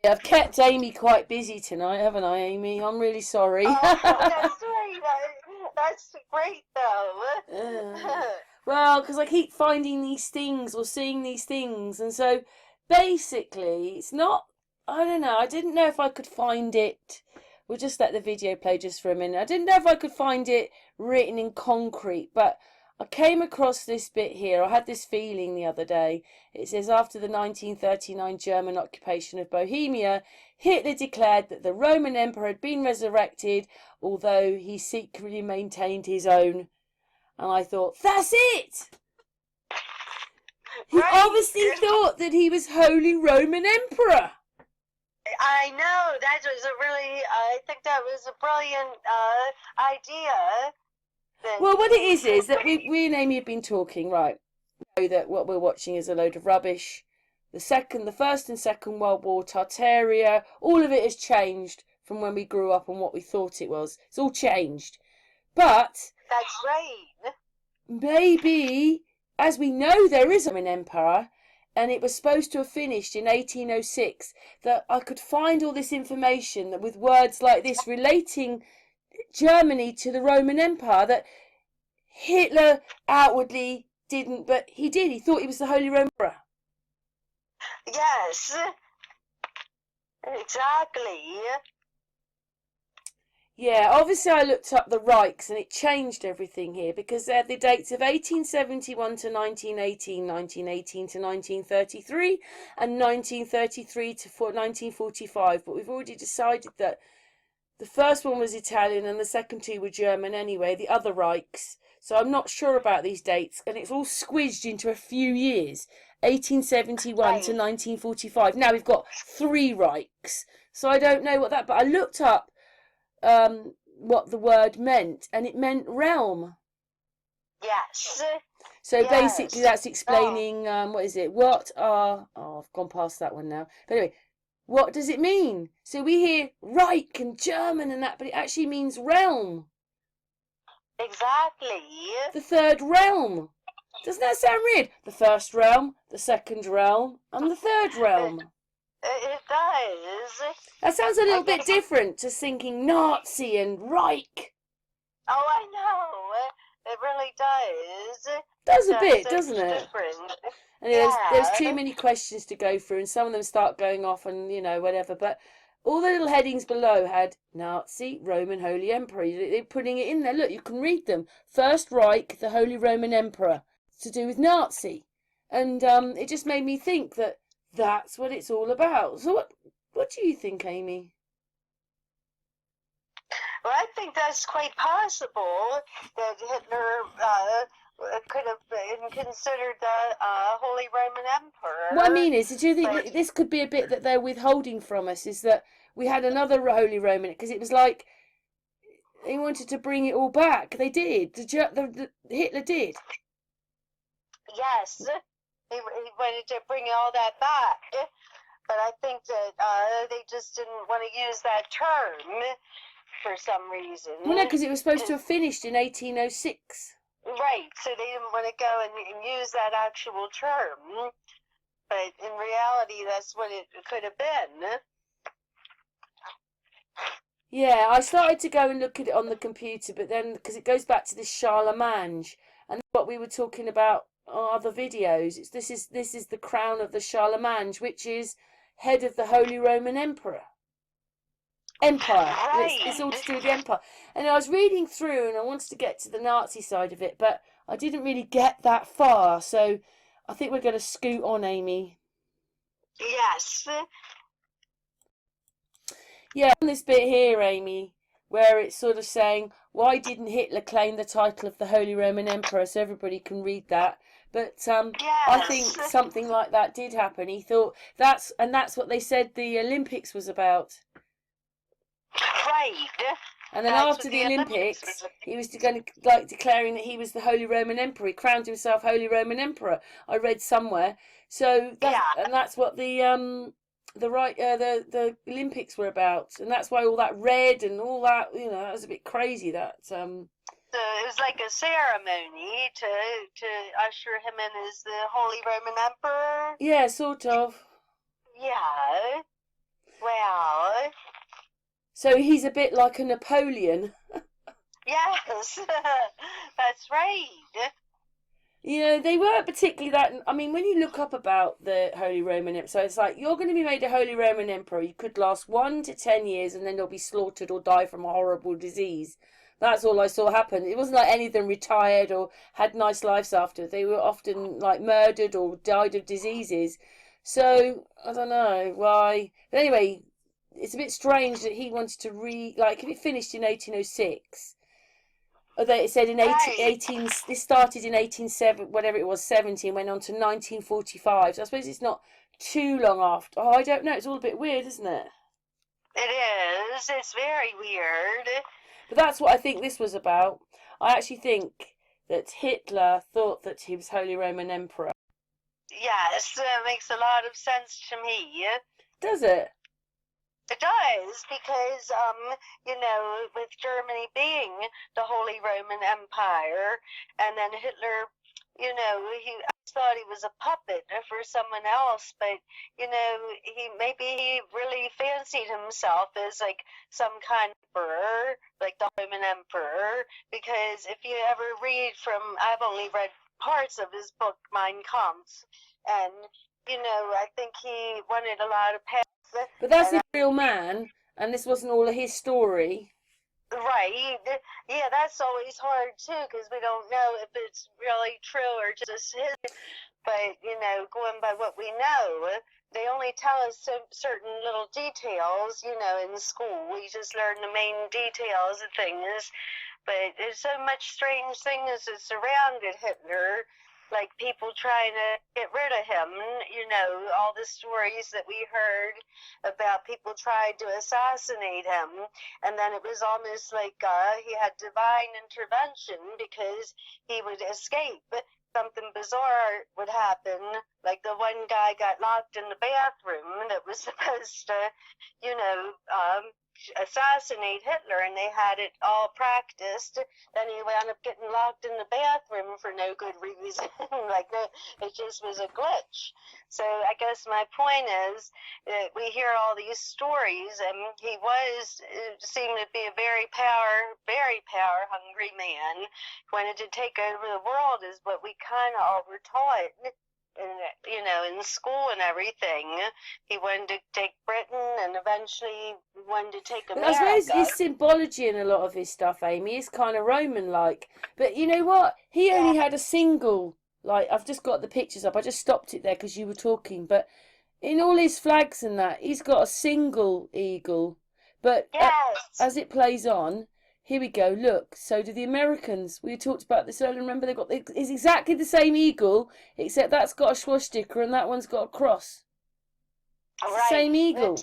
I've kept Amy quite busy tonight, haven't I, Amy? I'm really sorry. Oh, that's right. That's great, though. Well, because I keep finding these things or seeing these things, and so basically, it's not. I don't know. I didn't know if I could find it. We'll just let the video play just for a minute. I didn't know if I could find it written in concrete, but I came across this bit here. I had this feeling the other day. It says, after the 1939 German occupation of Bohemia, Hitler declared that the Roman Emperor had been resurrected, although he secretly maintained his own. And I thought, that's it! He obviously thought that he was Holy Roman Emperor. I know, that was I think that was a brilliant idea. Well, what it is that we and Amy have been talking, right? We know that what we're watching is a load of rubbish. The First and Second World War, Tartaria, all of it has changed from when we grew up and what we thought it was. It's all changed. But that's right. Maybe, as we know, there is an emperor, and it was supposed to have finished in 1806, that I could find all this information that with words like this relating Germany to the Roman Empire, that Hitler outwardly didn't, but he did. He thought he was the Holy Roman Emperor. Yes, exactly. Yeah, obviously I looked up the Reichs and it changed everything here because they're the dates of 1871 to 1918, 1918 to 1933, and 1933 to 1945. But we've already decided that the first one was Italian and the second two were German anyway, the other Reichs. So I'm not sure about these dates, and it's all squished into a few years, 1871 to 1945. Now we've got three Reichs, so I don't know what that, but I looked up what the word meant, and it meant realm. Yes. So basically that's explaining, what is it? I've gone past that one now. But anyway, what does it mean? So we hear Reich and German and that, but it actually means realm. Exactly. The third realm. Doesn't that sound weird? The first realm, the second realm, and the third realm. It does. That sounds a little bit different to thinking Nazi and Reich. Oh, I know. It really does. Does a bit, doesn't it? Different. And there's too many questions to go through, and some of them start going off and, whatever. But all the little headings below had Nazi, Roman, Holy Emperor. They're putting it in there. Look, you can read them. First Reich, the Holy Roman Emperor. It's to do with Nazi. And it just made me think that that's what it's all about. So what do you think, Amy? Well, I think that's quite possible that Hitler could have been considered the Holy Roman Emperor. What I mean is, do you think that this could be a bit that they're withholding from us, is that we had another Holy Roman, because it was like they wanted to bring it all back. They did. Hitler did. Yes. He wanted to bring all that back, but I think that they just didn't want to use that term for some reason. Well, no, because it was supposed to have finished in 1806. Right, so they didn't want to go and use that actual term, but in reality, that's what it could have been. Yeah, I started to go and look at it on the computer, but then, because it goes back to this Charlemagne, and what we were talking about other videos, this is the crown of the Charlemagne, which is head of the Holy Roman Empire. Right. It's all to do with the empire. And I was reading through, and I wanted to get to the Nazi side of it, but I didn't really get that far. So I think we're going to scoot on, Amy. Yes. Yeah, on this bit here, Amy, where it's sort of saying, why didn't Hitler claim the title of the Holy Roman Emperor? So everybody can read that. But I think something like that did happen. He thought that's what they said the Olympics was about. Right. And then after the Olympics, he was going to, declaring that he was the Holy Roman Emperor. He crowned himself Holy Roman Emperor. I read somewhere. So and that's what the Olympics were about, and that's why all that red and all that, that was a bit crazy. That So it was like a ceremony to usher him in as the Holy Roman Emperor. Yeah, sort of. Yeah. Well, So he's a bit like a Napoleon. yes, that's right. You know, they weren't particularly that. I mean, when you look up about the Holy Roman Emperor, so it's like you're going to be made a Holy Roman Emperor. You could last 1 to 10 years and then you'll be slaughtered or die from a horrible disease. That's all I saw happen. It wasn't like any of them retired or had nice lives after. They were often like murdered or died of diseases. So, I don't know why. But anyway, it's a bit strange that he wanted to like, if it finished in 1806. Although it said in Right. 18 this started in 187, whatever it was, 70, and went on to 1945. So I suppose it's not too long after. Oh, I don't know. It's all a bit weird, isn't it? It is. It's very weird. But that's what I think this was about. I actually think that Hitler thought that he was Holy Roman Emperor. Yes, it makes a lot of sense to me. Does it? It does, because, with Germany being the Holy Roman Empire, and then Hitler, I thought he was a puppet for someone else, but, he really fancied himself as, like, some kind of emperor, like the Roman Emperor, because if you ever read I've only read parts of his book, Mein Kampf, and, I think he wanted a lot of power. But that's a real man, and this wasn't all of his story. Right. Yeah, that's always hard too, because we don't know if it's really true or just his. But, going by what we know, they only tell us certain little details, in school. We just learn the main details of things. But there's so much strange things that surrounded Hitler, like people trying to get rid of him, all the stories that we heard about people trying to assassinate him, and then it was almost like he had divine intervention because he would escape. Something bizarre would happen, like the one guy got locked in the bathroom that was supposed to, assassinate Hitler, and they had it all practiced. Then he wound up getting locked in the bathroom for no good reason. It just was a glitch. So I guess my point is that we hear all these stories, and he seemed to be a very power hungry man, wanted to take over the world, is what we kind of all were taught in school and everything. He wanted to take Britain, and eventually wanted to take America. I suppose his symbology in a lot of his stuff, Amy, is kind of Roman-like. But you know what? He only had a single, like, I've just got the pictures up. I just stopped it there because you were talking. But in all his flags and that, he's got a single eagle. But as it plays on, here we go. Look, so do the Americans. We talked about this earlier. Remember, it's exactly the same eagle, except that's got a swastika and that one's got a cross. It's the same eagle.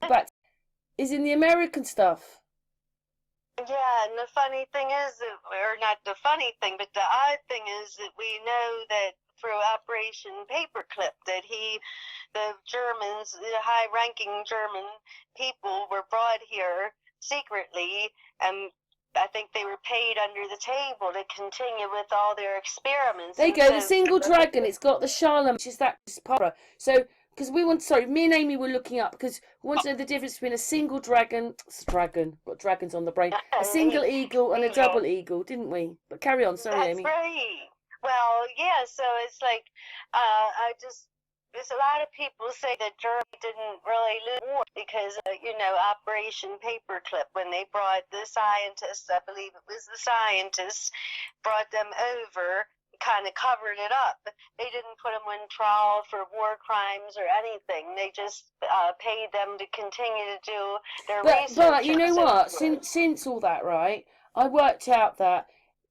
But is in the American stuff. Yeah, and the funny thing is, or not the funny thing, but the odd thing is that we know that through Operation Paperclip that the Germans, the high-ranking German people were brought here secretly, and I think they were paid under the table to continue with all their experiments. There you go, the single dragon. It's got the Charlemagne, which is that para. So, because me and Amy were looking up because we want to know the difference between a single dragon, got dragons on the brain, a single eagle and a double eagle, didn't we? But carry on, sorry, Amy. That's right. Well, yeah, so it's like, there's a lot of people say that Germany didn't really lose the war because, Operation Paperclip, when they brought the scientists, I believe it was the scientists, brought them over, kind of covered it up. They didn't put them on trial for war crimes or anything. They just paid them to continue to do their research. But you know what? Since all that, right, I worked out that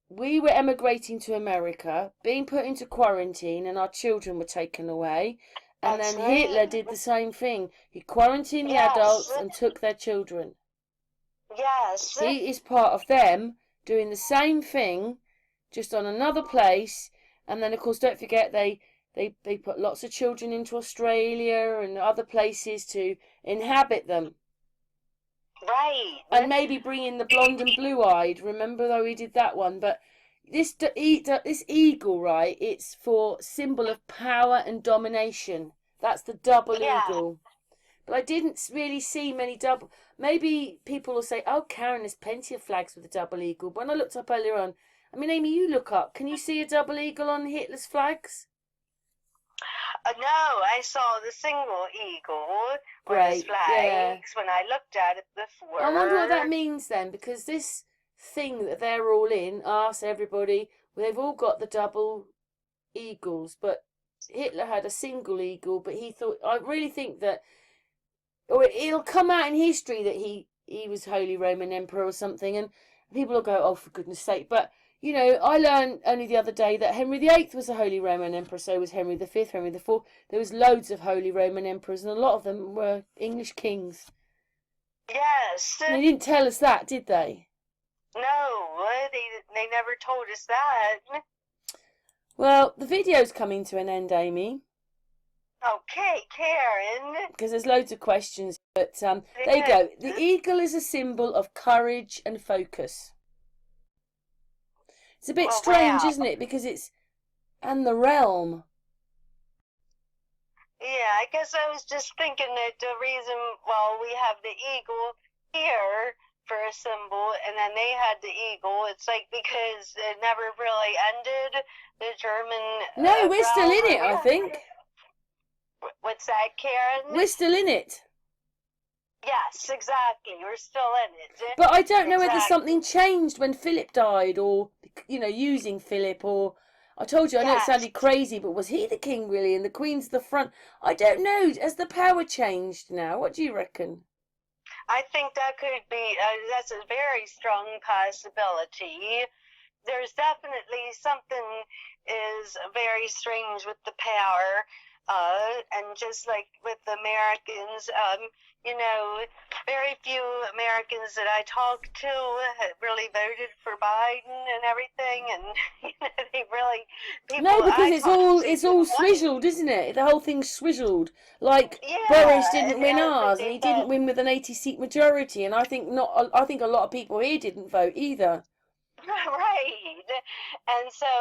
we were emigrating to America, being put into quarantine, and our children were taken away. And then Hitler did the same thing. He quarantined the adults and took their children. Yes. He is part of them doing the same thing, just on another place. And then, of course, don't forget, they put lots of children into Australia and other places to inhabit them. Right. And maybe bring in the blonde and blue-eyed. Remember, though, he did that one. But this eagle, right, it's for symbol of power and domination. That's the double eagle. but I didn't really see many double. Maybe people will say, "Oh, Karen, there's plenty of flags with a double eagle." But when I looked up earlier on, I mean, Amy, you look up. Can you see a double eagle on Hitler's flags? No, I saw the single eagle on his Great, yeah. flags when I looked at it before. I wonder what that means then, because this thing that they're all in, us, everybody, they've all got the double eagles, but Hitler had a single eagle. But he thought, I really think that, or it'll come out in history that he was Holy Roman Emperor or something, and people will go, "Oh, for goodness sake!" But you know, I learned only the other day that Henry VIII was a Holy Roman Emperor, so was Henry V, Henry IV. There was loads of Holy Roman Emperors, and a lot of them were English kings. Yes. And they didn't tell us that, did they? No, they never told us that. Well, the video's coming to an end, Amy. Okay, Karen. Because there's loads of questions, but there you go. The eagle is a symbol of courage and focus. It's a bit strange, isn't it? Because it's, and the realm. Yeah, I guess I was just thinking that the reason, well, we have the eagle here for a symbol, and then they had the eagle, it's like because it never really ended, the German... No, we're still in it, I think. What's that, Karen? We're still in it. Yes, exactly. We're still in it. But I don't know whether something changed when Philip died, or, you know, using Philip, or... I told you, I know it sounded crazy, but was he the king, really, and the Queen's the front? I don't know. Has the power changed now? What do you reckon? I think that could be, that's a very strong possibility. There's definitely something is very strange with the power. And just like with the Americans, you know, very few Americans that I talked to had really voted for Biden and everything, and you know, they really people. No, because it's all swizzled, isn't it? The whole thing's swizzled. Like Boris didn't win ours, and he didn't win with an 80-seat majority, and I think a lot of people here didn't vote either. Right, and so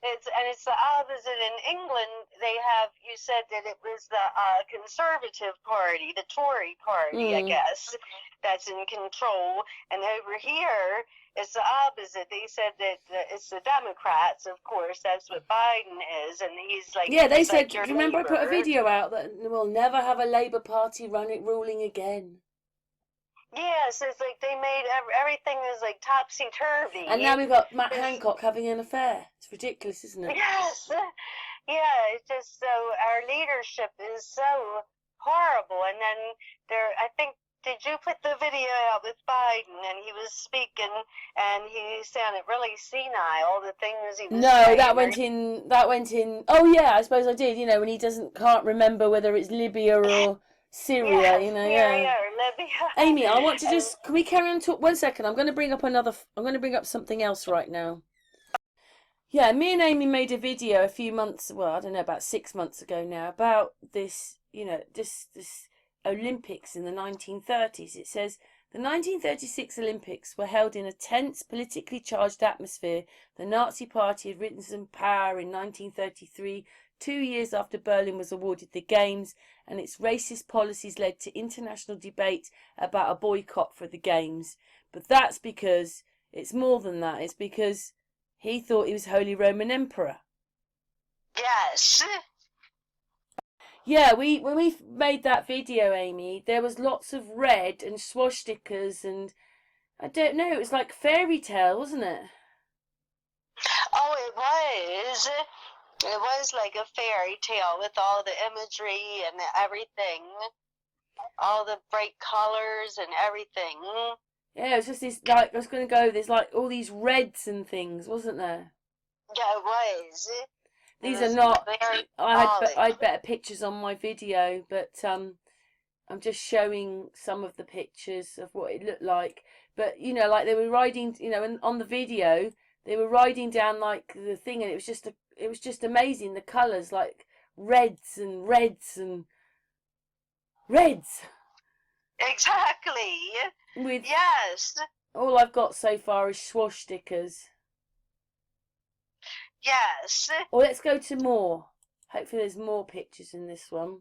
it's the opposite in England. They have, you said that it was the Conservative Party, the Tory Party, I guess, that's in control, and over here it's the opposite. They said that it's the Democrats, of course. That's what Biden is, and he's like, yeah. They said, like, do you remember I put a video out that we'll never have a Labour Party ruling again. Yes, it's like they made everything is like topsy-turvy. And now we've got Matt Hancock having an affair. It's ridiculous, isn't it? Yes. Yeah, it's just so, our leadership is so horrible. And then I think, did you put the video out with Biden and he was speaking and he sounded really senile, the things he was saying? No, that went in, oh yeah, I suppose I did, you know, when he can't remember whether it's Libya or... Syria, you know, Syria or Libya. Amy, I want to can we carry on talk? 1 second, I'm going to bring up something else right now. Yeah, me and Amy made a video a few months, well, I don't know, about 6 months ago now, about this, you know, this Olympics in the 1930s. It says, the 1936 Olympics were held in a tense, politically charged atmosphere. The Nazi Party had risen to power in 1933, 2 years after Berlin was awarded the Games, and its racist policies led to international debate about a boycott for the Games. But that's because it's more than that. It's because he thought he was Holy Roman Emperor. Yes. Yeah, when we made that video, Amy, there was lots of red and swastikas, and I don't know, it was like fairy tale, wasn't it? Oh, it was. It was like a fairy tale with all the imagery and everything. All the bright colors and everything. Yeah, it was just this, like, I was going to go, there's like all these reds and things, wasn't there? Yeah, it was. These are not, I had better pictures on my video, but I'm just showing some of the pictures of what it looked like. But, you know, like they were riding, you know, and on the video, they were riding down like the thing, and it was just amazing, the colours, like reds and reds and reds. Exactly. Yes. All I've got so far is swastikas. Yes. Well, let's go to more. Hopefully there's more pictures in this one.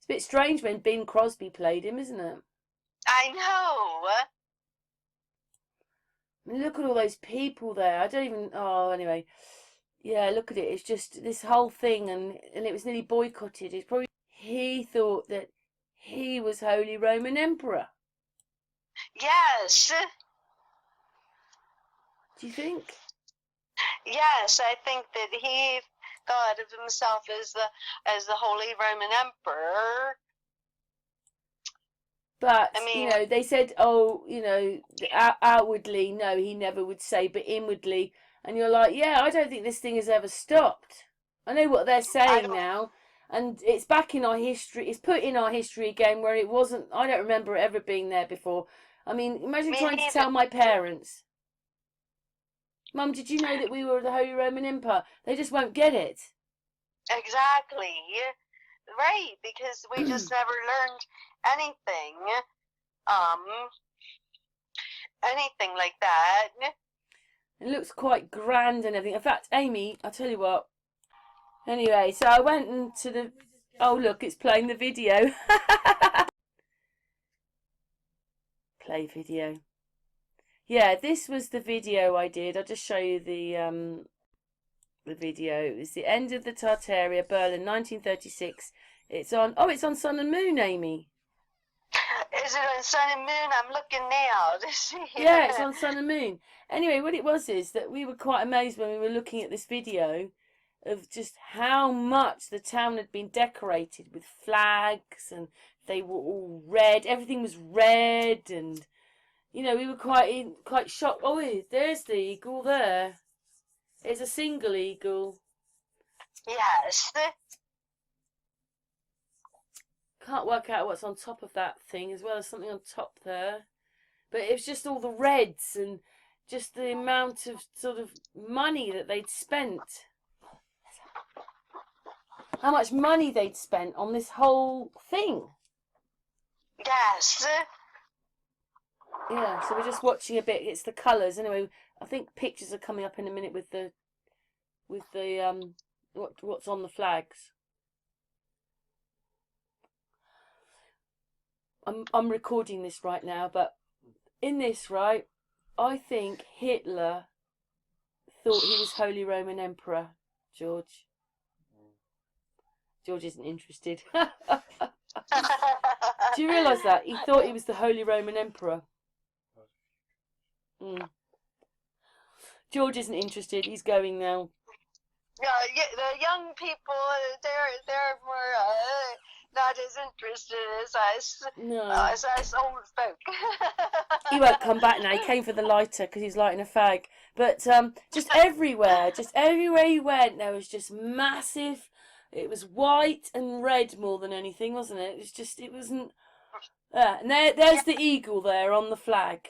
a bit strange when Bing Crosby played him, isn't it? I know. I mean, look at all those people there. I don't even. Oh, anyway. Yeah, look at it. It's just this whole thing, and it was nearly boycotted. It's probably he thought that he was Holy Roman Emperor. Yes. Do you think? Yes, I think that he thought of himself as the Holy Roman Emperor. But, I mean, you know, they said, oh, you know, outwardly, no, he never would say, but inwardly. And you're like, yeah, I don't think this thing has ever stopped. I know what they're saying now. And it's back in our history. It's put in our history again where it wasn't. I don't remember it ever being there before. I mean, imagine trying to tell my parents, Mum, did you know that we were the Holy Roman Empire? They just won't get it. Exactly. Right, because we just never learned anything. Anything like that. It looks quite grand and everything. In fact, Amy, I'll tell you what. Anyway, so I went into the... Oh, look, it's playing the video. Play video. Yeah, this was the video I did. I'll just show you the video. It was the end of the Tartaria, Berlin, 1936. It's on... Oh, it's on Sun and Moon, Amy. Is it on Sun and Moon? I'm looking now to see. Yeah, it's on Sun and Moon. Anyway, what it was is that we were quite amazed when we were looking at this video of just how much the town had been decorated with flags, and they were all red. Everything was red, and you know, we were quite shocked. Oh, there's the eagle there. It's a single eagle. Yes. Can't work out what's on top of that thing, as well as something on top there. But it was just all the reds and just the amount of sort of money that they'd spent. How much money they'd spent on this whole thing. Yes. Yeah, so we're just watching a bit. It's the colours. Anyway, I think pictures are coming up in a minute with the what's on the flags. I'm recording this right now, but in this, right, I think Hitler thought he was Holy Roman Emperor, George. George isn't interested. Do you realise that? He thought he was the Holy Roman Emperor. George isn't interested. He's going now. Yeah, the young people, they're more not as interested as us. No. As us old folk. He won't come back now. He came for the lighter because he's lighting a fag. But just everywhere he went, there was just massive. It was white and red more than anything, wasn't it? It wasn't. And there's the eagle there on the flag.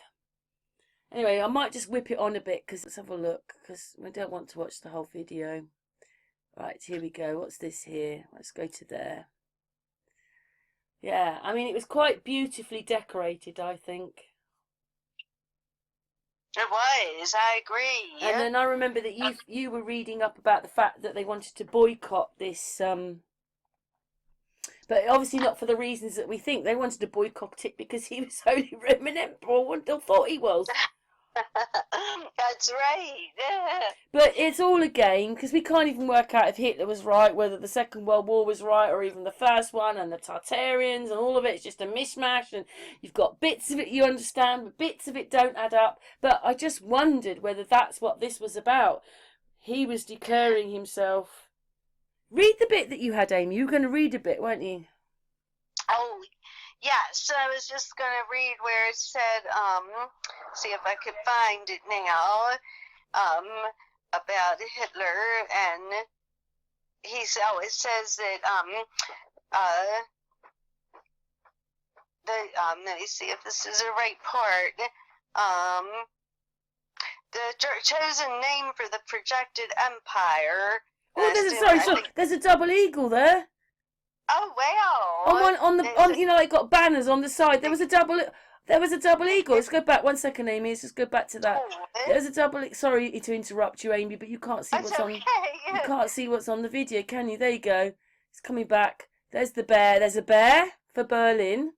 Anyway, I might just whip it on a bit because let's have a look because we don't want to watch the whole video. Right, here we go. What's this here? Let's go to there. Yeah, I mean, it was quite beautifully decorated, I think. It was, I agree. And then I remember that you were reading up about the fact that they wanted to boycott this, but obviously not for the reasons that we think. They wanted to boycott it because he was Holy Roman Emperor. One thought he was. That's right. But it's all a game because we can't even work out if Hitler was right, whether the Second World War was right, or even the first one, and the Tartarians, and all of it's just a mishmash. And you've got bits of it you understand, but bits of it don't add up. But I just wondered whether that's what this was about. He was declaring himself. Read the bit that you had, Amy. You were going to read a bit, weren't you? Oh, yeah. So I was just going to read where it said, see if I could find it now, about Hitler, and it says that, let me see if this is the right part. The chosen name for the projected empire. Oh, there's a double eagle there. Oh wow! On you know, they got banners on the side. There was a double eagle. Let's go back 1 second, Amy. Let's just go back to that. There's a double. Sorry to interrupt you, Amy, but you can't see what's on. You can't see what's on the video, can you? There you go. It's coming back. There's the bear. There's a bear for Berlin.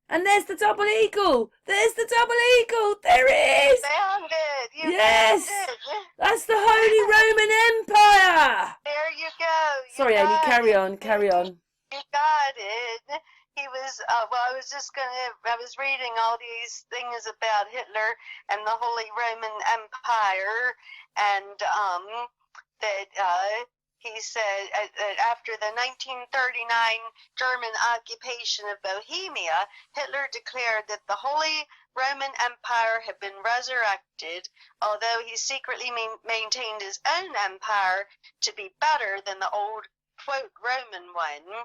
And there's the double eagle. There's the double eagle. There it is. Found it. You Yes. found it. That's the Holy Roman Empire. There you go. You Sorry, Amy, got carry it. on, carry on. You got it. He was, well, I was reading all these things about Hitler and the Holy Roman Empire, and that he said that after the 1939 German occupation of Bohemia, Hitler declared that the Holy Roman Empire had been resurrected, although he secretly maintained his own empire to be better than the old, quote, Roman one.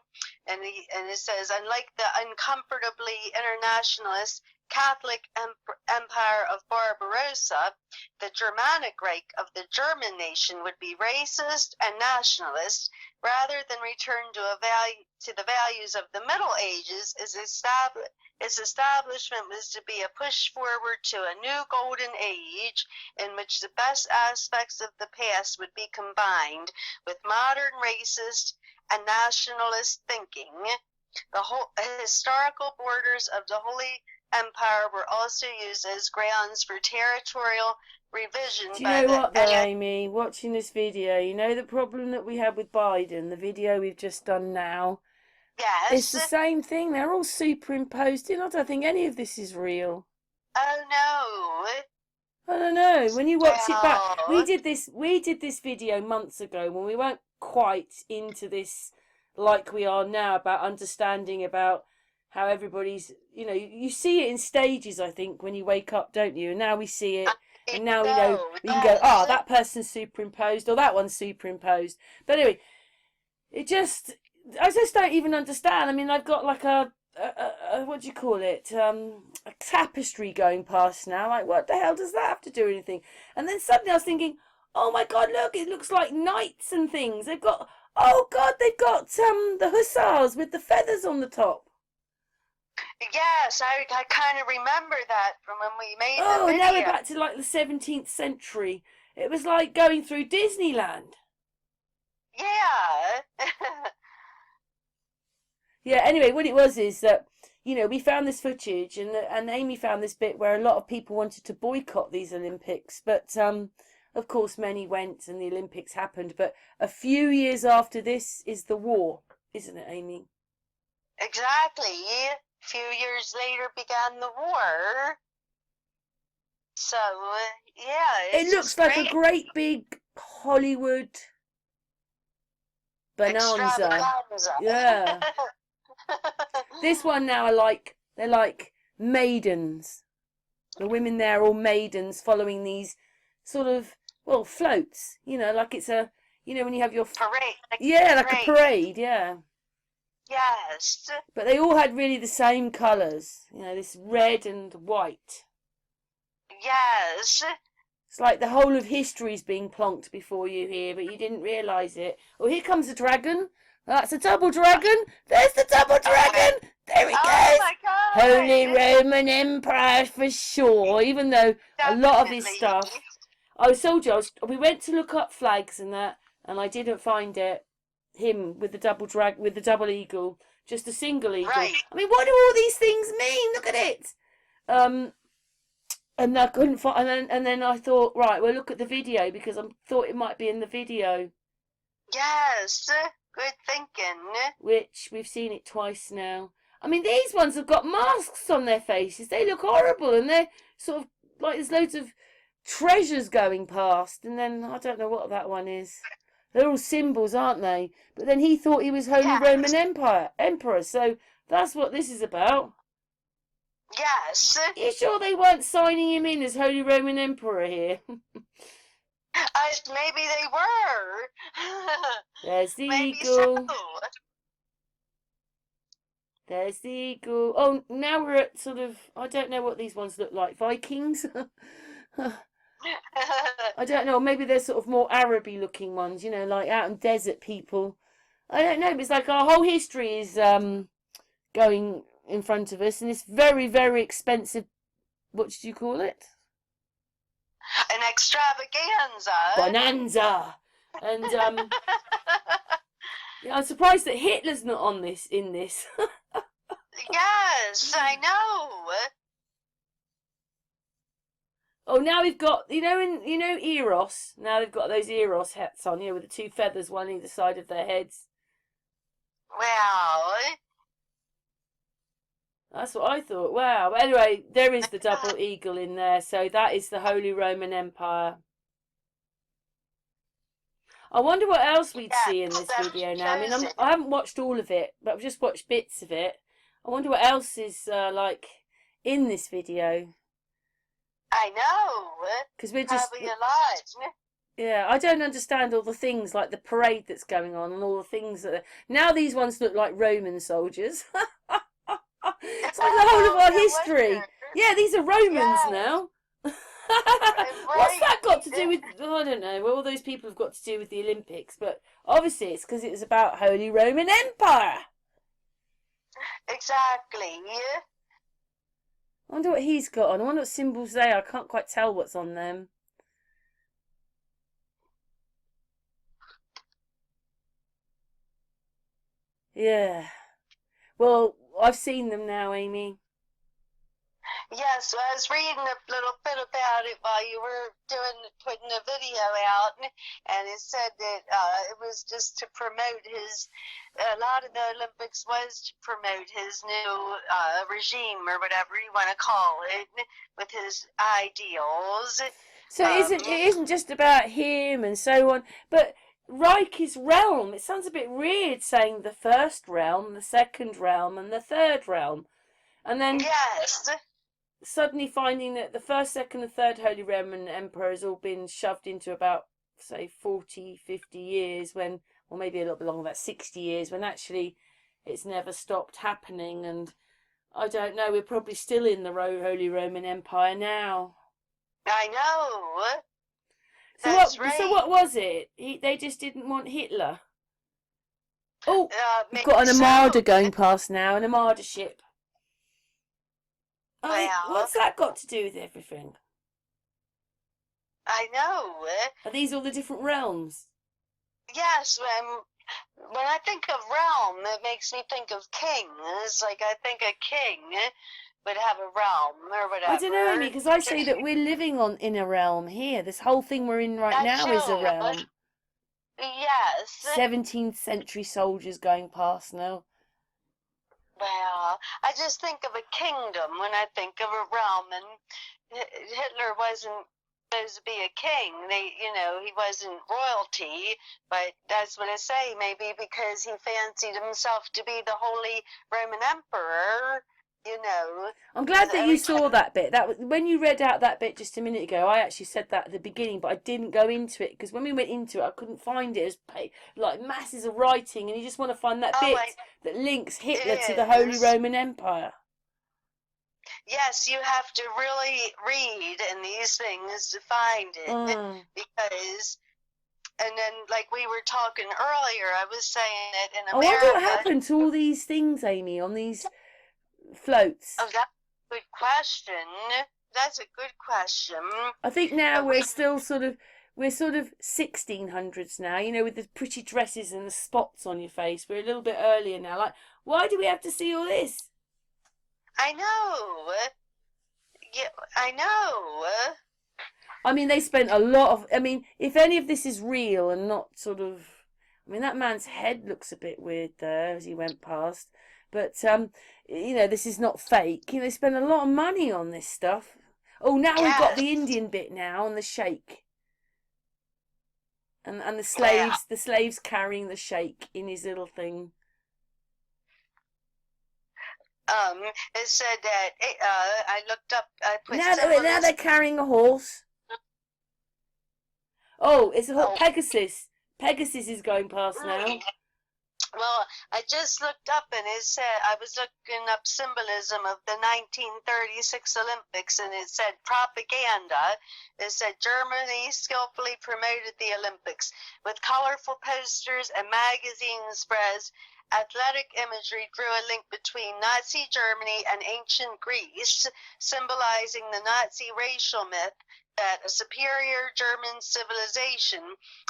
And it says, unlike the uncomfortably internationalist Catholic Empire of Barbarossa, the Germanic Reich of the German nation would be racist and nationalist rather than return to the values of the Middle Ages. Its establishment was to be a push forward to a new golden age in which the best aspects of the past would be combined with modern racist and nationalist thinking. The whole historical borders of the Holy Empire were also used as grounds for territorial revision. Do you know what though, Amy? Watching this video, you know the problem that we had with Biden, the video we've just done now? Yes. It's the same thing. They're all superimposed in. I don't think any of this is real. Oh no. I don't know. When you watch it back, we did this video months ago when we weren't quite into this like we are now, about understanding about how everybody's, you know, you see it in stages, I think, when you wake up, don't you? And now we see it, and now we know, we can go, oh, that person's superimposed, or that one's superimposed. But anyway, I just don't even understand. I mean, I've got like a what do you call it? A tapestry going past now. Like, what the hell does that have to do with anything? And then suddenly I was thinking, oh my God, look, it looks like knights and things. They've got, oh God, they've got the hussars with the feathers on the top. Yes, I kind of remember that from when we made the video. Oh, now we're back to like the 17th century. It was like going through Disneyland. Yeah. Yeah, anyway, what it was is that, you know, we found this footage, and Amy found this bit where a lot of people wanted to boycott these Olympics, but of course many went and the Olympics happened. But a few years after this is the war, isn't it, Amy? Exactly. A few years later began the war. So, yeah. It looks like a great big Hollywood bonanza. Yeah. This one now they're like maidens. The women there are all maidens following these sort of, well, floats. You know, like it's a, you know, when you have your parade. Like a parade, yeah. Yes. But they all had really the same colours. You know, this red and white. Yes. It's like the whole of history's being plonked before you here, but you didn't realise it. Oh, here comes a dragon. That's a double dragon. There's the double dragon. There he goes. Oh my God. Holy Roman Empire for sure. Even though a lot of this stuff, I told you, we went to look up flags and that, and I didn't find it. Him with the double eagle, just a single eagle. Right. I mean, what do all these things mean? Look at it. And I couldn't find, and then I thought, right, well, look at the video, because I thought it might be in the video. Yes, good thinking. Which we've seen it twice now. I mean, these ones have got masks on their faces. They look horrible, and they're sort of like there's loads of treasures going past. And then I don't know what that one is. They're all symbols, aren't they? But then he thought he was Holy Roman Emperor. So that's what this is about. Yes. Are you sure they weren't signing him in as Holy Roman Emperor here? Maybe they were. There's the Maybe eagle. so. There's the eagle. Oh, now we're at sort of, I don't know what these ones look like. Vikings? I don't know. Maybe they're sort of more Araby looking ones, you know, like out in desert people. I don't know. But it's like our whole history is going in front of us, and it's very, very expensive. What did you call it? An extravaganza. Bonanza. And Yeah, I'm surprised that Hitler's not on this. In this. Yes, I know. Oh, now we've got Eros. Now they've got those Eros hats on, with the two feathers, one either side of their heads. Well, That's what I thought. Wow. But anyway, there is the double eagle in there. So that is the Holy Roman Empire. I wonder what else we'd see in this video now. I mean, I haven't watched all of it, but I've just watched bits of it. I wonder what else is like in this video. I know. Because we're just probably a lot. Yeah, I don't understand all the things like the parade that's going on and all the things that now these ones look like Roman soldiers. It's like the whole of our history. Yeah, these are Romans now. What's that got to do with? I don't know. Well, all those people have got to do with the Olympics, but obviously it's because it was about Holy Roman Empire. Exactly. I wonder what he's got on. I wonder what symbols they are. I can't quite tell what's on them. Yeah. Well, I've seen them now, Amy. Yes, I was reading a little bit about it while you were putting the video out, and it said that it was just to promote a lot of the Olympics was to promote his new regime, or whatever you want to call it, with his ideals. So it isn't just about him and so on, but Reich is realm. It sounds a bit weird saying the first realm, the second realm, and the third realm. And then yes, suddenly finding that the first, second, and third Holy Roman Emperor has all been shoved into about, say, 40, 50 years when, or maybe a little bit longer, about 60 years, when actually it's never stopped happening. And I don't know, we're probably still in the Holy Roman Empire now. I know. So what was it? They just didn't want Hitler. Oh, we've got an Armada going past now, an Armada ship. What's that got to do with everything? I know. Are these all the different realms? Yes, when I think of realm, it makes me think of kings. Like, I think a king would have a realm or whatever. I don't know, Amy, because I say that we're living in a realm here. This whole thing we're in right now is a realm. Yes. 17th century soldiers going past now. Well, I just think of a kingdom when I think of a realm, and Hitler wasn't supposed to be a king. He wasn't royalty, but that's what I say, maybe because he fancied himself to be the Holy Roman Emperor. I'm glad that you saw that bit. When you read out that bit just a minute ago, I actually said that at the beginning, but I didn't go into it because when we went into it, I couldn't find it. It was like masses of writing, and you just want to find that bit that links Hitler to the Holy Roman Empire. Yes, you have to really read in these things to find it because. And then, like we were talking earlier, I was saying that in America. I wonder what happened to all these things, Amy, on these floats. Oh, that's a good question. That's a good question. I think now we're sort of 1600s now, with the pretty dresses and the spots on your face. We're a little bit earlier now. Like, why do we have to see all this? I know. Yeah, I know. I mean, they spent a lot of... I mean, if any of this is real and not sort of... I mean, that man's head looks a bit weird there as he went past. But, this is not fake. They spend a lot of money on this stuff. Oh, now we've got the Indian bit now and the sheikh. And the slaves carrying the sheikh in his little thing. It said that, I looked up, I put... Now they're carrying a horse. Oh, it's a horse. Pegasus. Pegasus is going past now. Well, I just looked up and it said, I was looking up symbolism of the 1936 Olympics, and it said propaganda. It said Germany skillfully promoted the Olympics with colorful posters and magazine spreads. Athletic imagery drew a link between Nazi Germany and ancient Greece, symbolizing the Nazi racial myth. that a superior German civilization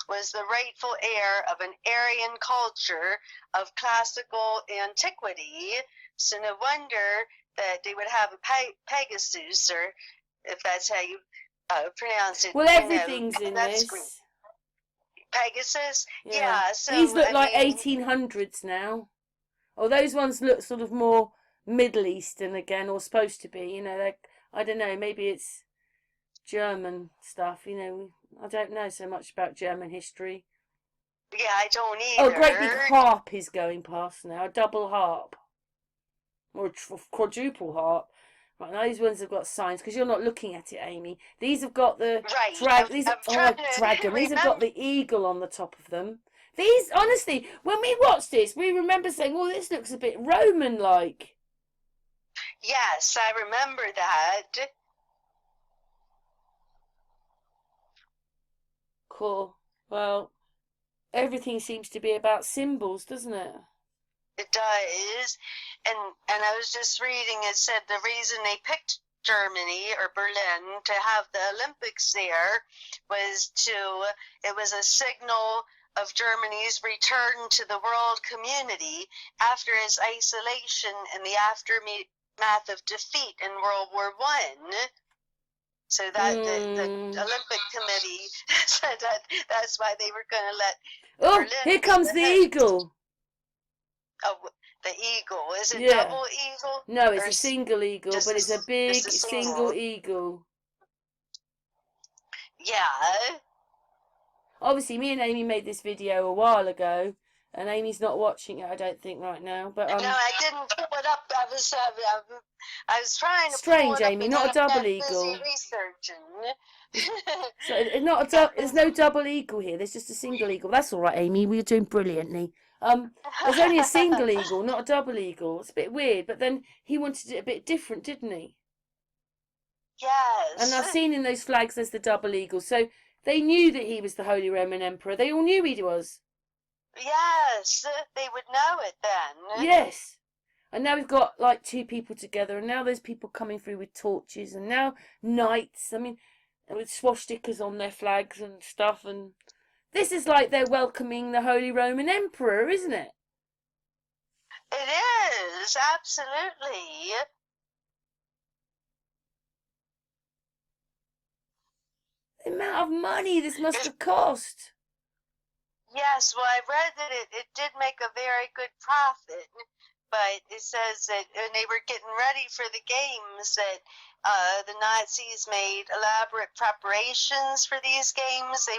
was the rightful heir of an Aryan culture of classical antiquity. So no wonder that they would have a Pegasus, or if that's how you pronounce it. Well, everything's in that's this. Greek. Pegasus? Yeah. Yeah, so These look I like mean, 1800s now. Oh, those ones look sort of more Middle Eastern again, or supposed to be. You know, they're, I don't know, maybe it's German stuff. You know, I don't know so much about German history. yeah, I don't Oh, either. a great big harp is going past now, a double harp. Or a quadruple harp. Right, now these ones have got signs, because you're not looking at it, Amy. These have got the Right. these I'm oh, trying to dragon. These have got the eagle on the top of them. These, honestly, when we watched this, we remember saying, "Oh, this looks a bit Roman-like." Yes, I remember that. Cool. Well, everything seems to be about symbols, doesn't it? It does. And I was just reading, it said the reason they picked Germany or Berlin to have the Olympics there was it was a signal of Germany's return to the world community after its isolation in the aftermath of defeat in World War One. So that the Olympic Committee said that's why they were going to let Berlin. Here comes the eagle. Oh, the eagle. Is it Yeah. double eagle? No, it's a single eagle, but it's a big single single eagle. Yeah. Obviously, me and Amy made this video a while ago, and Amy's not watching it, I don't think, right now. But No, I didn't pull it up. I was trying to strange, pull it up, Amy, not a double eagle. Busy researching. So it's not a there's no double eagle here. There's just a single eagle. That's all right, Amy. We're doing brilliantly. There's only a single eagle, not a double eagle. It's a bit weird, but then he wanted it a bit different, didn't he? Yes. And I've seen in those flags there's the double eagle. So they knew that he was the Holy Roman Emperor. They all knew he was. Yes, they would know it then. Yes. And now we've got like two people together, and now there's people coming through with torches, and now knights. I mean, with swastikas on their flags and stuff, and this is like they're welcoming the Holy Roman Emperor, isn't it? It is, absolutely. The amount of money this must have cost. Yes, well, I read that it did make a very good profit, but it says that when they were getting ready for the games, that the Nazis made elaborate preparations for these games. They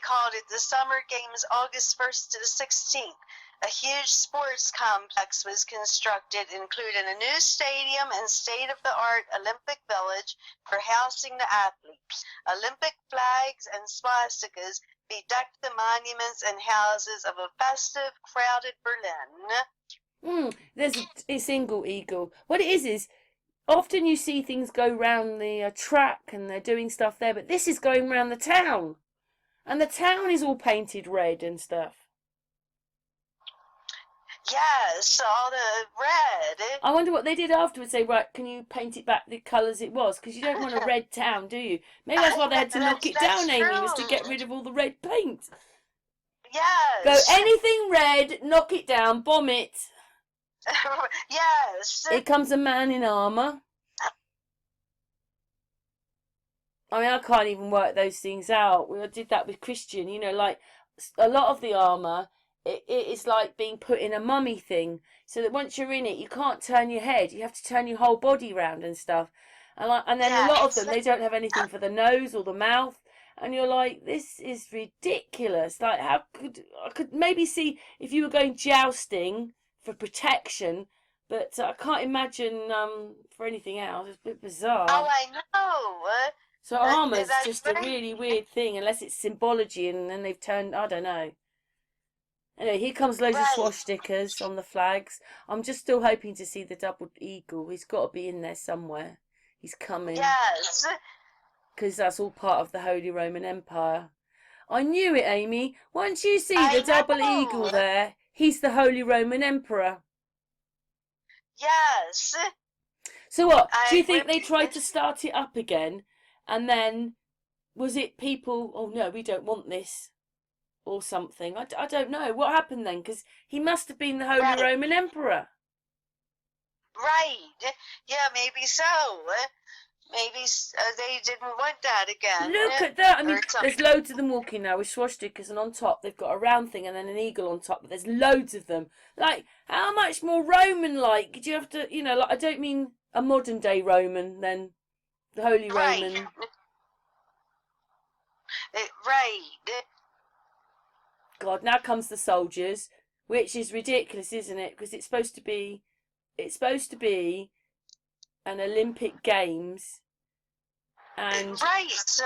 called it the Summer Games, August 1st to the 16th. A huge sports complex was constructed, including a new stadium and state-of-the-art Olympic village for housing the athletes. Olympic flags and swastikas bedecked the monuments and houses of a festive, crowded Berlin. There's a single eagle. What it is often you see things go round the track and they're doing stuff there, but this is going round the town. And the town is all painted red and stuff. Yes, all the red. I wonder what they did afterwards. Say, right, can you paint it back the colours it was? Because you don't want a red town, do you? Maybe that's why they had to knock it down, Amy, was to get rid of all the red paint. Yes. Go anything red, knock it down, bomb it. Yes. Here comes a man in armour. I mean, I can't even work those things out. We did that with Christian, you know, like a lot of the armour, it is like being put in a mummy thing. So that once you're in it, you can't turn your head. You have to turn your whole body round and stuff. And then a lot of them, they don't have anything for the nose or the mouth. And you're like, this is ridiculous. Like, I could maybe see if you were going jousting for protection, but I can't imagine for anything else. It's a bit bizarre. Oh, I know. So armour's just a really weird thing, unless it's symbology, and then they've turned, I don't know. Anyway, here comes loads of swastikas on the flags. I'm just still hoping to see the double eagle. He's got to be in there somewhere. He's coming. Yes. Because that's all part of the Holy Roman Empire. I knew it, Amy. Once you see the double eagle there, he's the Holy Roman Emperor. Yes. So what? Do you think they tried to start it up again? And then, was it people, oh no, we don't want this, or something? I don't know. What happened then? Because he must have been the Holy Right. Roman Emperor. Right. Yeah, maybe so. Maybe they didn't want that again. Look at that. I mean, Or something. there's loads of them walking now with swastikas, and on top they've got a round thing and then an eagle on top, but there's loads of them. Like, how much more Roman-like? Do you have to, you know, like, I don't mean a modern-day Roman than the Holy Right. Roman. Right. God, now comes the soldiers, which is ridiculous, isn't it? Because it's supposed to be an Olympic Games, and Right. So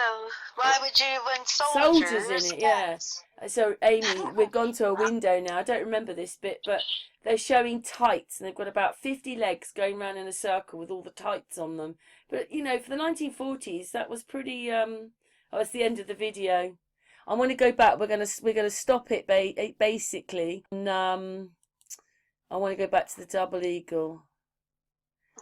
why would you want soldiers in it? Yeah. Yes. So Amy, we've gone to a window now. I don't remember this bit, but they're showing tights, and they've got about 50 legs going round in a circle with all the tights on them. But you know, for the 1940s, that was pretty. Oh, it's the end of the video. I want to go back. We're gonna stop it basically. And I want to go back to the double eagle.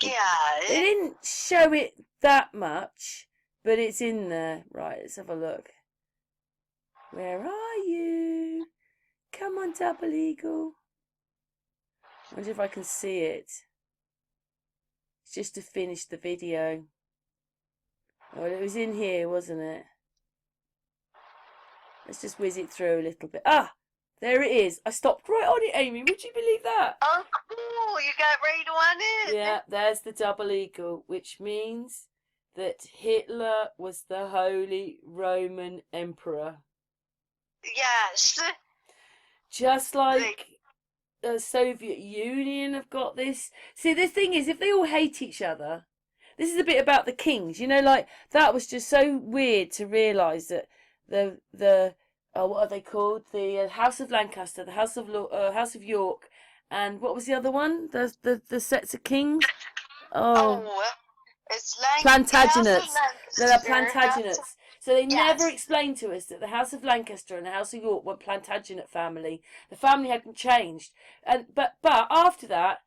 Yeah. They didn't show it that much, but it's in there. Right, let's have a look. Where are you? Come on, double eagle. I wonder if I can see it. It's just to finish the video. Oh, it was in here, wasn't it? Let's just whiz it through a little bit. Ah, there it is. I stopped right on it, Amy. Would you believe that? Oh, cool. You got right on it. Yeah, there's the double eagle, which means that Hitler was the Holy Roman Emperor. Yes. Just like the Soviet Union have got this. See, the thing is, if they all hate each other, this is a bit about the kings. You know, like, that was just so weird to realise that the what are they called? The House of Lancaster, the House of York, and what was the other one? The sets of kings. Oh, it's like Plantagenets. They're Lancaster, Plantagenets. So they never Yes. explained to us that the House of Lancaster and the House of York were Plantagenet family. The family hadn't changed. But after that,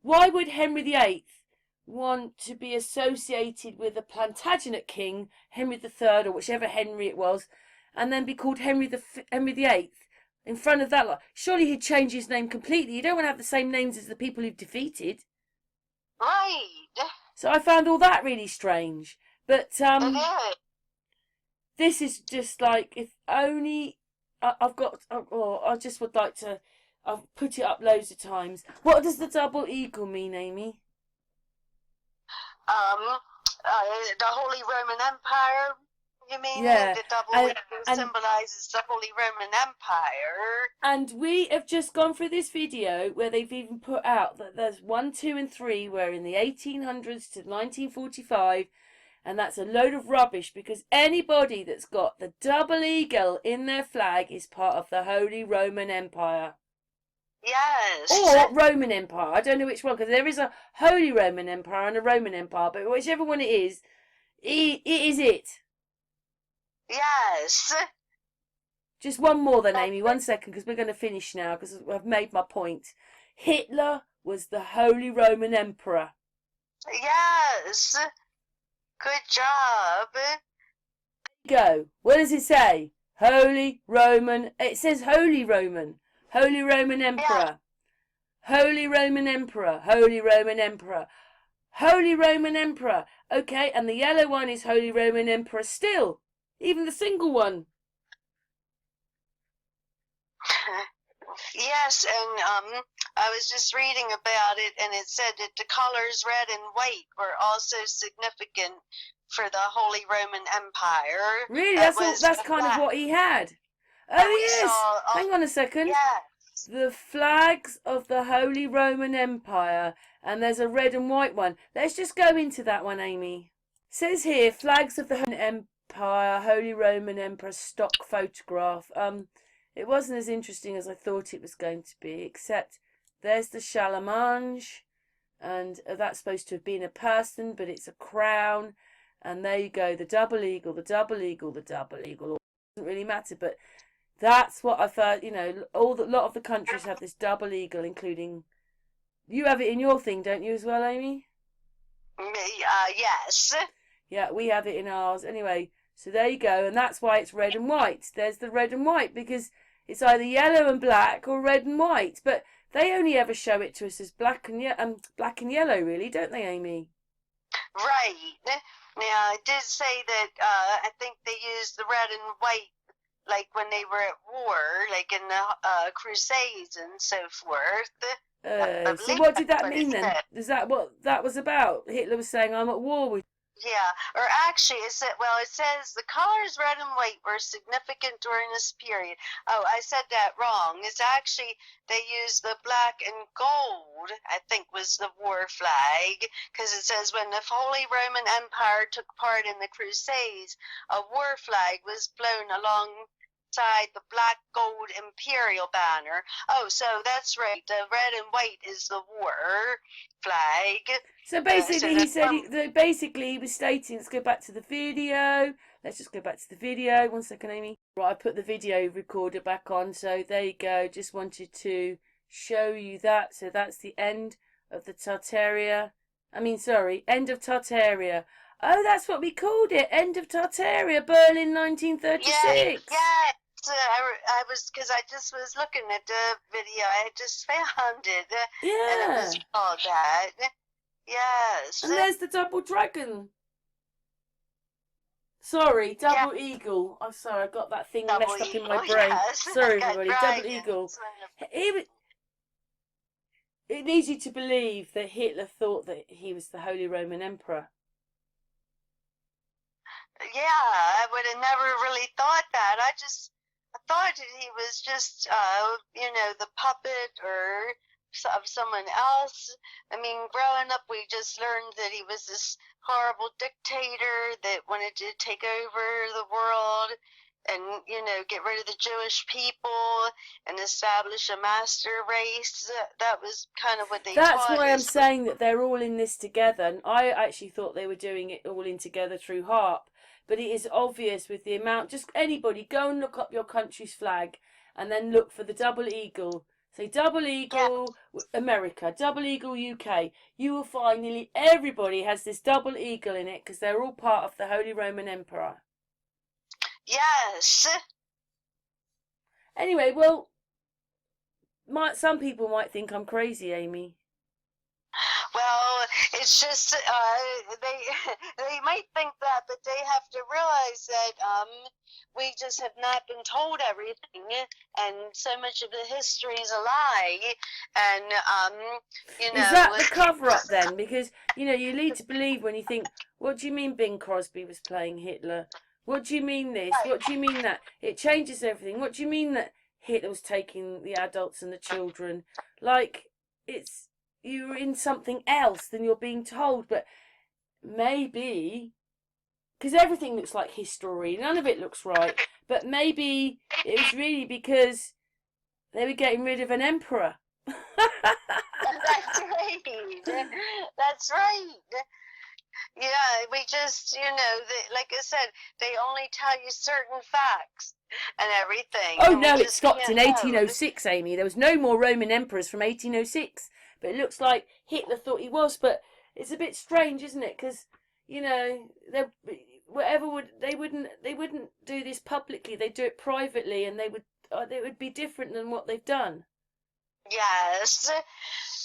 why would Henry VIII want to be associated with a Plantagenet king, Henry III, or whichever Henry it was, and then be called Henry VIII in front of that? Like, surely he'd change his name completely. You don't want to have the same names as the people you've defeated. Right. So I found all that really strange. But It is. this is just like, if only I've got, or I just would like to, I've put it up loads of times. What does the double eagle mean, Amy? The Holy Roman Empire. You mean? Yeah. The double eagle symbolizes the Holy Roman Empire. And we have just gone through this video where they've even put out that there's 1, 2, and 3 were in the 1800s to 1945. And that's a load of rubbish, because anybody that's got the double eagle in their flag is part of the Holy Roman Empire. Yes. Or Roman Empire. I don't know which one, because there is a Holy Roman Empire and a Roman Empire, but whichever one it is it. Yes. Just one more then, Amy. 1 second, because we're going to finish now, because I've made my point. Hitler was the Holy Roman Emperor. Yes. Good job. Go. What does it say? Holy Roman. It says Holy Roman. Holy Roman Emperor. Holy Roman Emperor. Holy Roman Emperor. Holy Roman Emperor. Okay, and the yellow one is Holy Roman Emperor still. Even the single one. Yes, and I was just reading about it, and it said that the colors red and white were also significant for the Holy Roman Empire. Really? That's kind of what he had. Oh, yes. Hang on a second. Yes. The flags of the Holy Roman Empire, and there's a red and white one. Let's just go into that one, Amy. It says here, flags of the Holy Empire, Holy Roman Emperor stock photograph. It wasn't as interesting as I thought it was going to be, except there's the Chalamange, and that's supposed to have been a person, but it's a crown. And there you go, the double eagle, the double eagle, the double eagle. It doesn't really matter, but that's what I've heard. You know, a lot of the countries have this double eagle, including, you have it in your thing, don't you, as well, Amy? Yes. Yeah, we have it in ours. Anyway, so there you go. And that's why it's red and white. There's the red and white, because it's either yellow and black or red and white. But they only ever show it to us as black and yellow, really, don't they, Amy? Right. Now, it did say that I think they used the red and white like when they were at war, like in the Crusades and so forth. I So believe what did that's that what it mean then? said. Is that what that was about? Hitler was saying, I'm at war with... Yeah, or actually, it says the colors red and white were significant during this period. Oh, I said that wrong. It's actually, they used the black and gold, I think was the war flag, because it says when the Holy Roman Empire took part in the Crusades, a war flag was blown alongside the black gold imperial banner. Oh, so that's right. The red and white is the war flag. So basically, he said, From basically he was stating, let's go back to the video. Let's just go back to the video. 1 second, Amy. Right, I put the video recorder back on. So there you go. Just wanted to show you that. So that's the end of the Tartaria. End of Tartaria. Oh, that's what we called it. End of Tartaria, Berlin, 1936. yeah. I was, because I just was looking at the video. I just found it, and it was Yeah. called that. Yes. And there's the double dragon. Sorry, double eagle. I'm sorry, I got that thing Double messed up in my eagle, brain. yes. Sorry, Got everybody. Double eagle. dragons. It needs you to believe that Hitler thought that he was the Holy Roman Emperor. Yeah, I would have never really thought that. I thought that he was just, the puppet or of someone else. I mean, growing up, we just learned that he was this horrible dictator that wanted to take over the world and, get rid of the Jewish people and establish a master race. That was kind of what they That's taught why I'm us. saying that they're all in this together. And I actually thought they were doing it all in together through harp. But it is obvious with the amount. Just anybody, go and look up your country's flag and then look for the double eagle. Say double eagle America, double eagle UK. You will find nearly everybody has this double eagle in it because they're all part of the Holy Roman Emperor. Yes. Anyway, well, some people might think I'm crazy, Amy. Well, it's just they might think that, but they have to realize that we just have not been told everything, and so much of the history is a lie. And Is that the cover up then? Because you lead to believe when you think, what do you mean Bing Crosby was playing Hitler? What do you mean this? What do you mean that? It changes everything. What do you mean that Hitler was taking the adults and the children? Like, you're in something else than you're being told. But maybe, because everything looks like history, none of it looks right. But maybe it was really because they were getting rid of an emperor. That's right. That's right. Yeah, we just, like I said, they only tell you certain facts and everything. Oh, and no, it stopped in 1806, Amy. There was no more Roman emperors from 1806. But it looks like Hitler thought he was. But it's a bit strange, isn't it? Because, they wouldn't do this publicly. They'd do it privately, and they would be different than what they've done. Yes.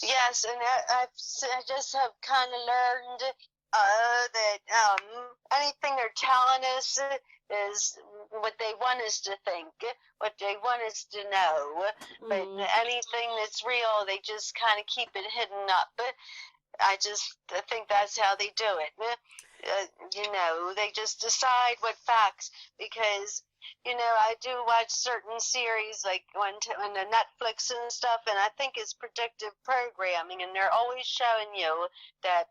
Yes, and I just have kind of learned that anything they're telling us is what they want us to think, what they want us to know. But anything that's real, they just kind of keep it hidden up. I think that's how they do it. They just decide what facts, because I do watch certain series like on the Netflix and stuff, and I think it's predictive programming, and they're always showing you that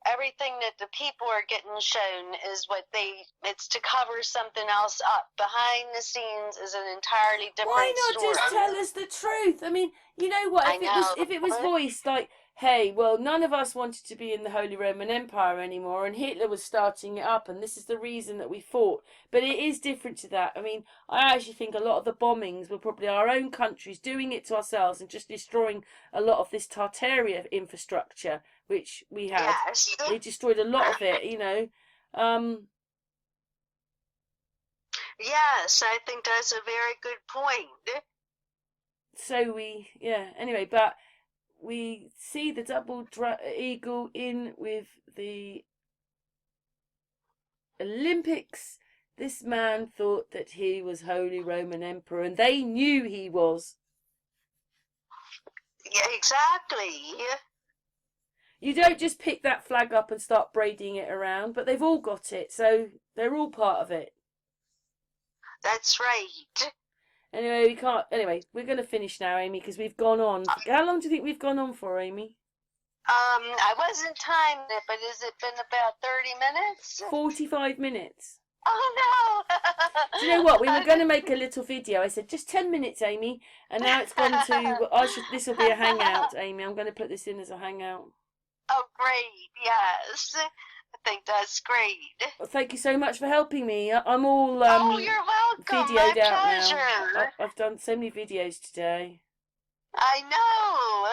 everything that the people are getting shown is it's to cover something else up. Behind the scenes is an entirely different Why not story. just tell us the truth? I mean, you know what? If it was voiced like, hey, well, none of us wanted to be in the Holy Roman Empire anymore, and Hitler was starting it up, and this is the reason that we fought. But it is different to that. I mean, I actually think a lot of the bombings were probably our own countries doing it to ourselves and just destroying a lot of this Tartaria infrastructure, which we had. Yes. They destroyed a lot of it, Yes, I think that's a very good point. So anyway, but we see the double eagle in with the Olympics. This man thought that he was Holy Roman Emperor, and they knew he was. Yeah, exactly. You don't just pick that flag up and start braiding it around, but they've all got it, so they're all part of it. That's right. Anyway, we can't. Anyway, we're going to finish now, Amy, because we've gone on. How long do you think we've gone on for, Amy? I wasn't timing it, but has it been about 30 minutes? 45 minutes. Oh no! Do you know what? We were going to make a little video. I said just 10 minutes, Amy, and now it's gone to. This will be a hangout, Amy. I'm going to put this in as a hangout. Oh, great! Yes, I think that's great. Well, thank you so much for helping me. I'm all oh, you're welcome. videoed My out pleasure. now. I've done so many videos today. I know.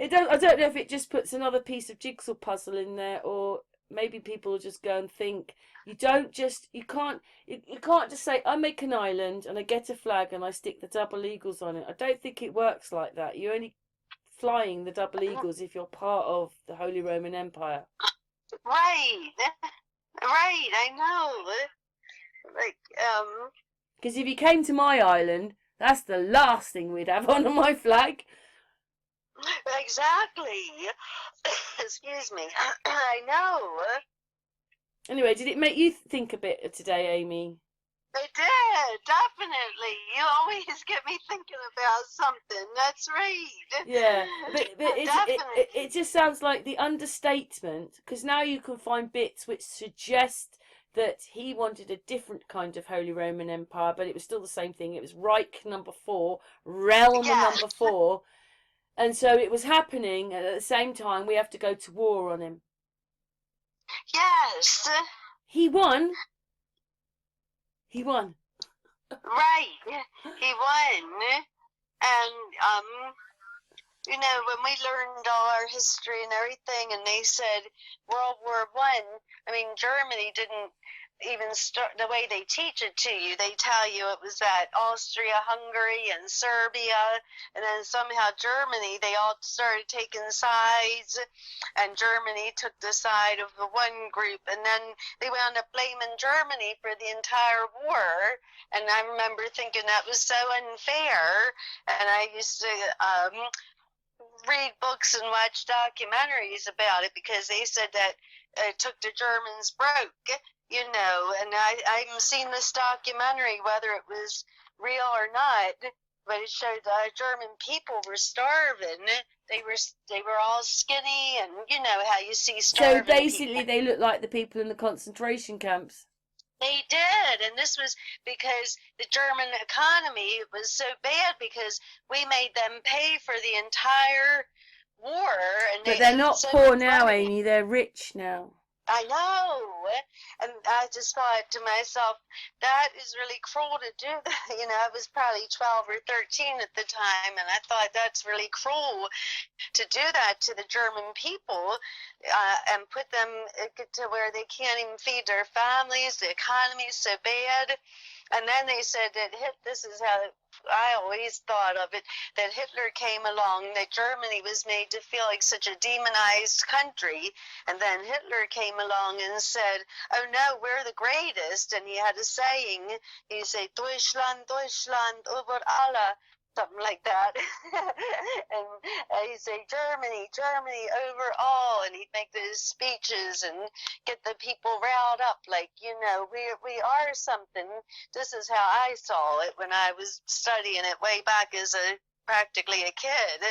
I don't know if it just puts another piece of jigsaw puzzle in there, or maybe people will just go and think. You can't just say I make an island and I get a flag and I stick the double eagles on it. I don't think it works like that. You're only flying the double eagles if you're part of the Holy Roman Empire. Right. Right, I know. Like, because if you came to my island, that's the last thing we'd have on my flag. Exactly. Excuse me. I know. Anyway, did it make you think a bit today, Amy? It did, definitely. You always get me thinking about something. That's right. Yeah, but it just sounds like the understatement, because now you can find bits which suggest that he wanted a different kind of Holy Roman Empire, but it was still the same thing. It was Reich number 4, realm number 4. And so it was happening, and at the same time, we have to go to war on him. Yes. He won. He won. Right. He won. And, you know, when we learned all our history and everything, and they said World War I, I mean, Germany didn't even start the way they teach it to you. They tell you it was that Austria-Hungary and Serbia, and then somehow Germany, they all started taking sides, and Germany took the side of the one group, and then they wound up blaming Germany for the entire war. And I remember thinking that was so unfair, and I used to read books and watch documentaries about it, because they said that it took the Germans broke. You know, and I've seen this documentary, whether it was real or not, but it showed the German people were starving. They were all skinny, and you know how you see starving. So basically, people. They looked like the people in the concentration camps. They did, and this was because the German economy was so bad because we made them pay for the entire war. And but they're not poor now, Amy. They're rich now. I know, and I just thought to myself, that is really cruel to do that. You know, I was probably 12 or 13 at the time, and I thought that's really cruel to do that to the German people and put them to where they can't even feed their families. The economy is so bad. And then they said that this is how I always thought of it, that Hitler came along, that Germany was made to feel like such a demonized country. And then Hitler came along and said, oh no, we're the greatest. And he had a saying, he said, Deutschland, Deutschland, über alle. Something like that. And he'd say, Germany, Germany over all. And he'd make those speeches and get the people riled up like, you know, we are something. This is how I saw it when I was studying it way back as practically a kid.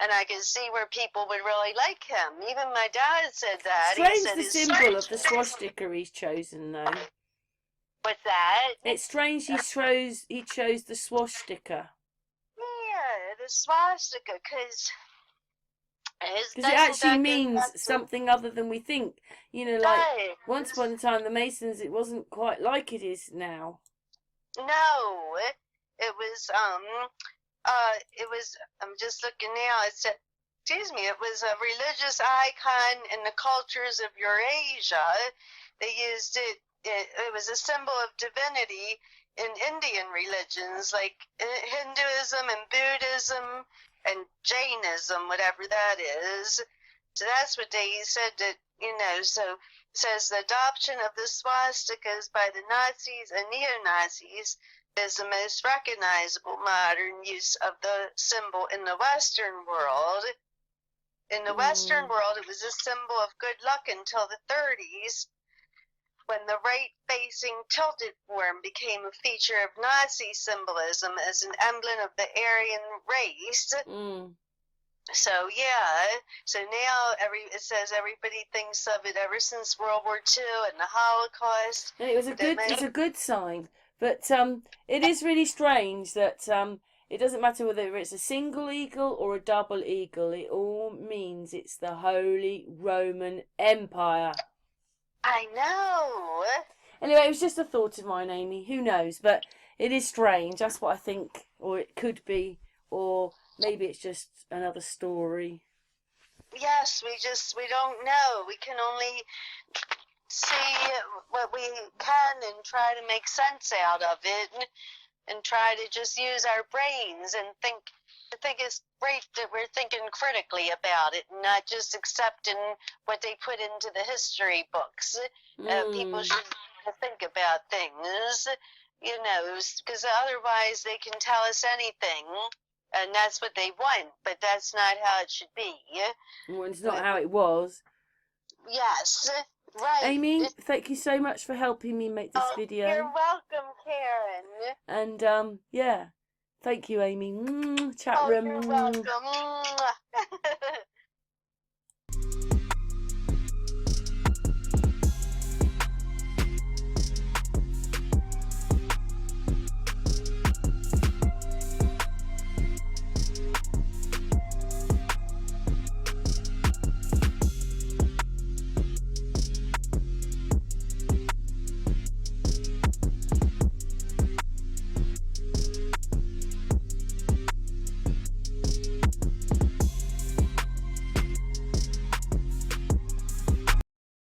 And I could see where people would really like him. Even my dad said that. Strange, he said the symbol of the swastika he's chosen, though. What's that? It's strange he chose the swastika. Yeah, the swastika, because it actually means something other than we think. You know, like once upon a time, the Masons, it wasn't quite like it is now. No, it was, I'm just looking now, it said excuse me, it was a religious icon in the cultures of Eurasia. They used it, it was a symbol of divinity in Indian religions like Hinduism and Buddhism and Jainism, whatever that is. So that's what they said that, so it says the adoption of the swastikas by the Nazis and neo-Nazis is the most recognizable modern use of the symbol in the Western world. In the Western world, it was a symbol of good luck until the 30s, when the right-facing tilted form became a feature of Nazi symbolism as an emblem of the Aryan race. So yeah, so now it says everybody thinks of it ever since World War II and the Holocaust. And it's a good sign, but it is really strange that it doesn't matter whether it's a single eagle or a double eagle. It all means it's the Holy Roman Empire. I know. Anyway, it was just a thought of mine, Amy. Who knows? But it is strange. That's what I think, or it could be, or maybe it's just another story. Yes, we don't know. We can only see what we can and try to make sense out of it, and try to just use our brains and think. I think it's great that we're thinking critically about it and not just accepting what they put into the history books. People should think about things, because otherwise they can tell us anything, and that's what they want, but that's not how it should be. Well, it's not how it was. Yes, right. Amy, thank you so much for helping me make this video. You're welcome, Karen. And, yeah. Thank you, Amy. Chat room. You're welcome.